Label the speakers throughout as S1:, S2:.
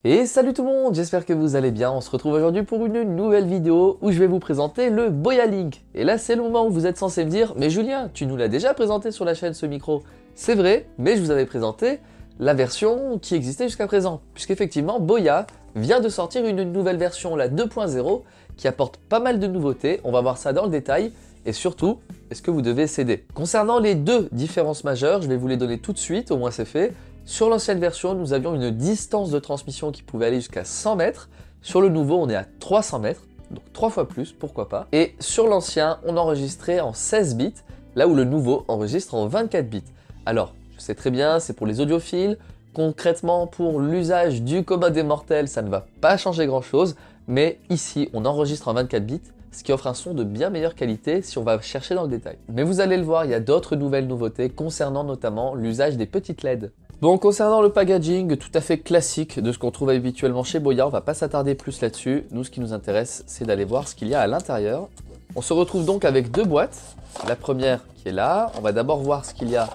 S1: Et salut tout le monde, j'espère que vous allez bien. On se retrouve aujourd'hui pour une nouvelle vidéo où je vais vous présenter le Boya Link. Et là c'est le moment où vous êtes censé me dire « Mais Julien, tu nous l'as déjà présenté sur la chaîne ce micro ». C'est vrai, mais je vous avais présenté la version qui existait jusqu'à présent. Puisqu'effectivement Boya vient de sortir une nouvelle version, la 2.0, qui apporte pas mal de nouveautés. On va voir ça dans le détail. Et surtout, est-ce que vous devez céder? Concernant les deux différences majeures, je vais vous les donner tout de suite, au moins c'est fait. Sur l'ancienne version, nous avions une distance de transmission qui pouvait aller jusqu'à 100 mètres. Sur le nouveau, on est à 300 mètres, donc 3 fois plus, pourquoi pas. Et sur l'ancien, on enregistrait en 16 bits, là où le nouveau enregistre en 24 bits. Alors, je sais très bien, c'est pour les audiophiles. Concrètement, pour l'usage du commun des mortels, ça ne va pas changer grand-chose. Mais ici, on enregistre en 24 bits, ce qui offre un son de bien meilleure qualité si on va chercher dans le détail. Mais vous allez le voir, il y a d'autres nouvelles nouveautés concernant notamment l'usage des petites LED. Bon, concernant le packaging tout à fait classique de ce qu'on trouve habituellement chez Boya, on va pas s'attarder plus là-dessus. Nous, ce qui nous intéresse, c'est d'aller voir ce qu'il y a à l'intérieur. On se retrouve donc avec deux boîtes. La première qui est là. On va d'abord voir ce qu'il y a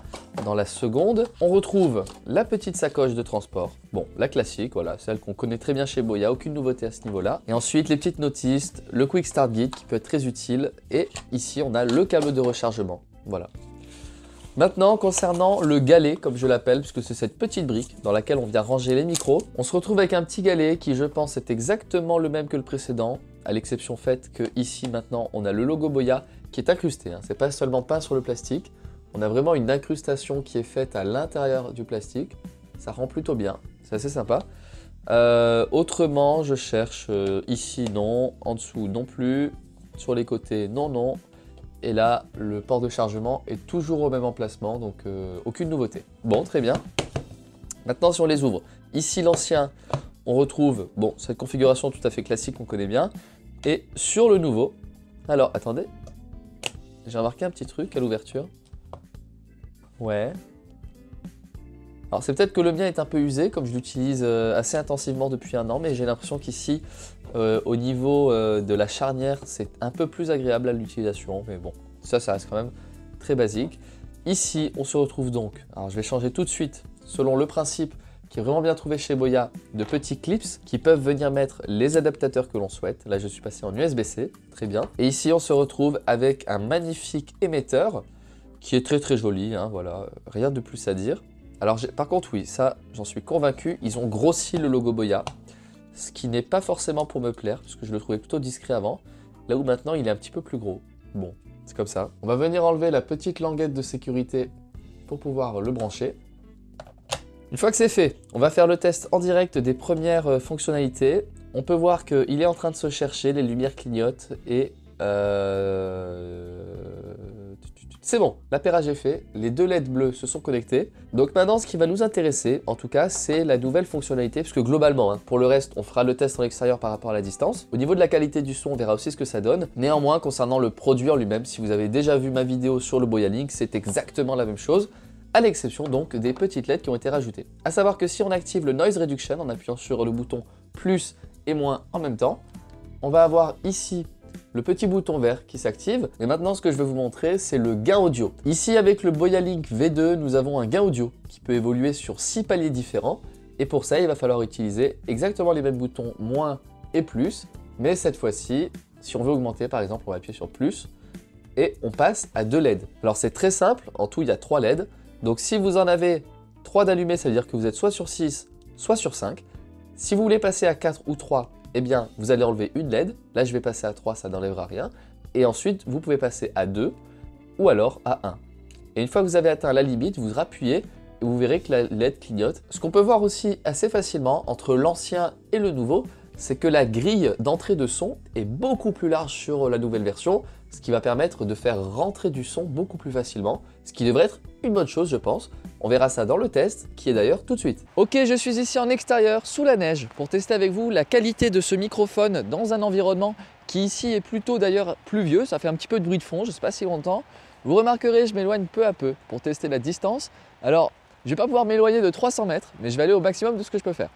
S1: dans la seconde. On retrouve la petite sacoche de transport. Bon, la classique, voilà, celle qu'on connaît très bien chez Boya, aucune nouveauté à ce niveau-là. Et ensuite, les petites notices, le Quick Start Guide qui peut être très utile. Et ici, on a le câble de rechargement. Voilà. Maintenant, concernant le galet, comme je l'appelle, puisque c'est cette petite brique dans laquelle on vient ranger les micros, on se retrouve avec un petit galet qui, je pense, est exactement le même que le précédent, à l'exception faite que ici, maintenant, on a le logo Boya qui est incrusté. C'est pas seulement peint sur le plastique, on a vraiment une incrustation qui est faite à l'intérieur du plastique. Ça rend plutôt bien, c'est assez sympa. Autrement, je cherche ici, non, en dessous, non plus, sur les côtés, non, non. Et là, le port de chargement est toujours au même emplacement, donc aucune nouveauté. Bon, très bien. Maintenant, si on les ouvre, ici l'ancien, on retrouve bon, cette configuration tout à fait classique qu'on connaît bien. Et sur le nouveau, alors attendez, j'ai remarqué un petit truc à l'ouverture. Ouais. Alors c'est peut-être que le mien est un peu usé, comme je l'utilise assez intensivement depuis un an, mais j'ai l'impression qu'ici, au niveau de la charnière, c'est un peu plus agréable à l'utilisation, mais bon, ça reste quand même très basique. Ici, on se retrouve donc, alors je vais changer tout de suite, selon le principe qui est vraiment bien trouvé chez Boya, de petits clips qui peuvent venir mettre les adaptateurs que l'on souhaite. Là, je suis passé en USB-C, très bien. Et ici, on se retrouve avec un magnifique émetteur qui est très très joli, hein, voilà, rien de plus à dire. Alors par contre oui, ça j'en suis convaincu, ils ont grossi le logo Boya, ce qui n'est pas forcément pour me plaire, parce que je le trouvais plutôt discret avant, là où maintenant il est un petit peu plus gros. Bon, c'est comme ça. On va venir enlever la petite languette de sécurité pour pouvoir le brancher. Une fois que c'est fait, on va faire le test en direct des premières fonctionnalités. On peut voir qu'il est en train de se chercher, les lumières clignotent et... C'est bon, l'appairage est fait, les deux LED bleus se sont connectés. Donc maintenant, ce qui va nous intéresser, en tout cas, c'est la nouvelle fonctionnalité, puisque globalement, pour le reste, on fera le test en extérieur par rapport à la distance. Au niveau de la qualité du son, on verra aussi ce que ça donne. Néanmoins, concernant le produit en lui-même, si vous avez déjà vu ma vidéo sur le Boya Link, c'est exactement la même chose, à l'exception donc des petites LED qui ont été rajoutées. A savoir que si on active le Noise Reduction en appuyant sur le bouton plus et moins en même temps, on va avoir ici le petit bouton vert qui s'active. Et maintenant, ce que je vais vous montrer, c'est le gain audio. Ici, avec le Boya Link V2, nous avons un gain audio qui peut évoluer sur 6 paliers différents. Et pour ça, il va falloir utiliser exactement les mêmes boutons moins et plus. Mais cette fois-ci, si on veut augmenter, par exemple, on va appuyer sur plus et on passe à 2 LED. Alors, c'est très simple. En tout, il y a 3 LED. Donc, si vous en avez 3 d'allumés, ça veut dire que vous êtes soit sur 6, soit sur 5. Si vous voulez passer à 4 ou 3, eh bien, vous allez enlever une LED. Là, je vais passer à 3, ça n'enlèvera rien. Et ensuite, vous pouvez passer à 2 ou alors à 1. Et une fois que vous avez atteint la limite, vous appuyez et vous verrez que la LED clignote. Ce qu'on peut voir aussi assez facilement entre l'ancien et le nouveau, c'est que la grille d'entrée de son est beaucoup plus large sur la nouvelle version, ce qui va permettre de faire rentrer du son beaucoup plus facilement, ce qui devrait être une bonne chose, je pense. On verra ça dans le test, qui est d'ailleurs tout de suite. Ok, je suis ici en extérieur, sous la neige, pour tester avec vous la qualité de ce microphone dans un environnement qui ici est plutôt d'ailleurs pluvieux. Ça fait un petit peu de bruit de fond, je ne sais pas si on entend. Vous remarquerez, je m'éloigne peu à peu pour tester la distance. Alors, je ne vais pas pouvoir m'éloigner de 300 mètres, mais je vais aller au maximum de ce que je peux faire.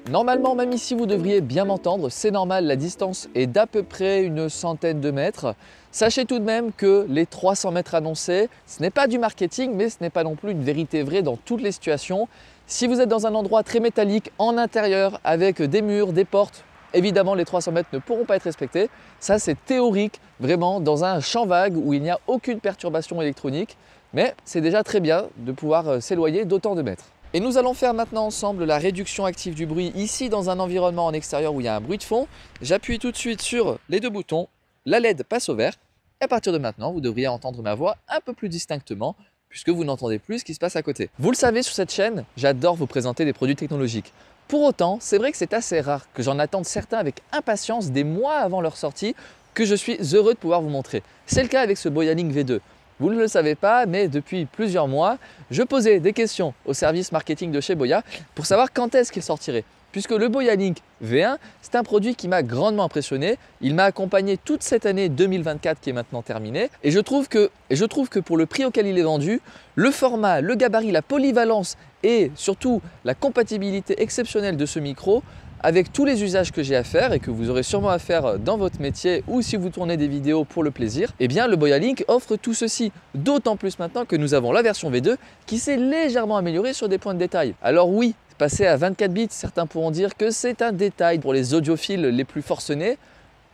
S1: Normalement, même ici, vous devriez bien m'entendre. C'est normal, la distance est d'à peu près une centaine de mètres. Sachez tout de même que les 300 mètres annoncés, ce n'est pas du marketing, mais ce n'est pas non plus une vérité vraie dans toutes les situations. Si vous êtes dans un endroit très métallique, en intérieur, avec des murs, des portes, évidemment les 300 mètres ne pourront pas être respectés. Ça, c'est théorique, vraiment, dans un champ vague où il n'y a aucune perturbation électronique. Mais c'est déjà très bien de pouvoir s'éloigner d'autant de mètres. Et nous allons faire maintenant ensemble la réduction active du bruit ici dans un environnement en extérieur où il y a un bruit de fond. J'appuie tout de suite sur les deux boutons, la LED passe au vert et à partir de maintenant vous devriez entendre ma voix un peu plus distinctement puisque vous n'entendez plus ce qui se passe à côté. Vous le savez, sur cette chaîne, j'adore vous présenter des produits technologiques. Pour autant, c'est vrai que c'est assez rare que j'en attende certains avec impatience des mois avant leur sortie que je suis heureux de pouvoir vous montrer. C'est le cas avec ce Boya Link V2. Vous ne le savez pas, mais depuis plusieurs mois, je posais des questions au service marketing de chez Boya pour savoir quand est-ce qu'il sortirait. Puisque le Boya Link V1, c'est un produit qui m'a grandement impressionné. Il m'a accompagné toute cette année 2024 qui est maintenant terminée. Et je trouve que pour le prix auquel il est vendu, le format, le gabarit, la polyvalence et surtout la compatibilité exceptionnelle de ce micro, avec tous les usages que j'ai à faire et que vous aurez sûrement à faire dans votre métier ou si vous tournez des vidéos pour le plaisir, eh bien le Boya Link offre tout ceci. D'autant plus maintenant que nous avons la version V2 qui s'est légèrement améliorée sur des points de détail. Alors oui, passer à 24 bits, certains pourront dire que c'est un détail pour les audiophiles les plus forcenés.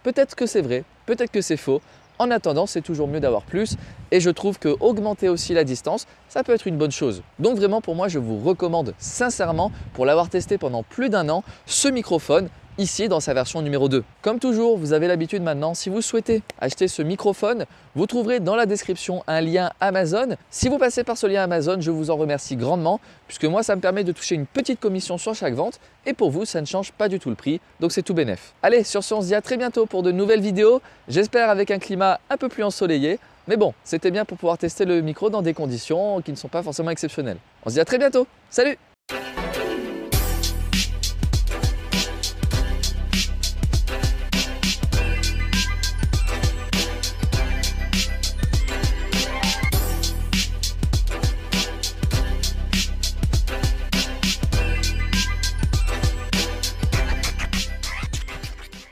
S1: Peut-être que c'est vrai, peut-être que c'est faux. En attendant, c'est toujours mieux d'avoir plus et je trouve que augmenter aussi la distance, ça peut être une bonne chose. Donc vraiment pour moi, je vous recommande sincèrement, pour l'avoir testé pendant plus d'un an, ce microphone ici dans sa version numéro 2. Comme toujours, vous avez l'habitude maintenant, si vous souhaitez acheter ce microphone, vous trouverez dans la description un lien Amazon. Si vous passez par ce lien Amazon, je vous en remercie grandement puisque moi, ça me permet de toucher une petite commission sur chaque vente et pour vous, ça ne change pas du tout le prix, donc c'est tout bénef. Allez, sur ce, on se dit à très bientôt pour de nouvelles vidéos, j'espère avec un climat un peu plus ensoleillé. Mais bon, c'était bien pour pouvoir tester le micro dans des conditions qui ne sont pas forcément exceptionnelles. On se dit à très bientôt, salut!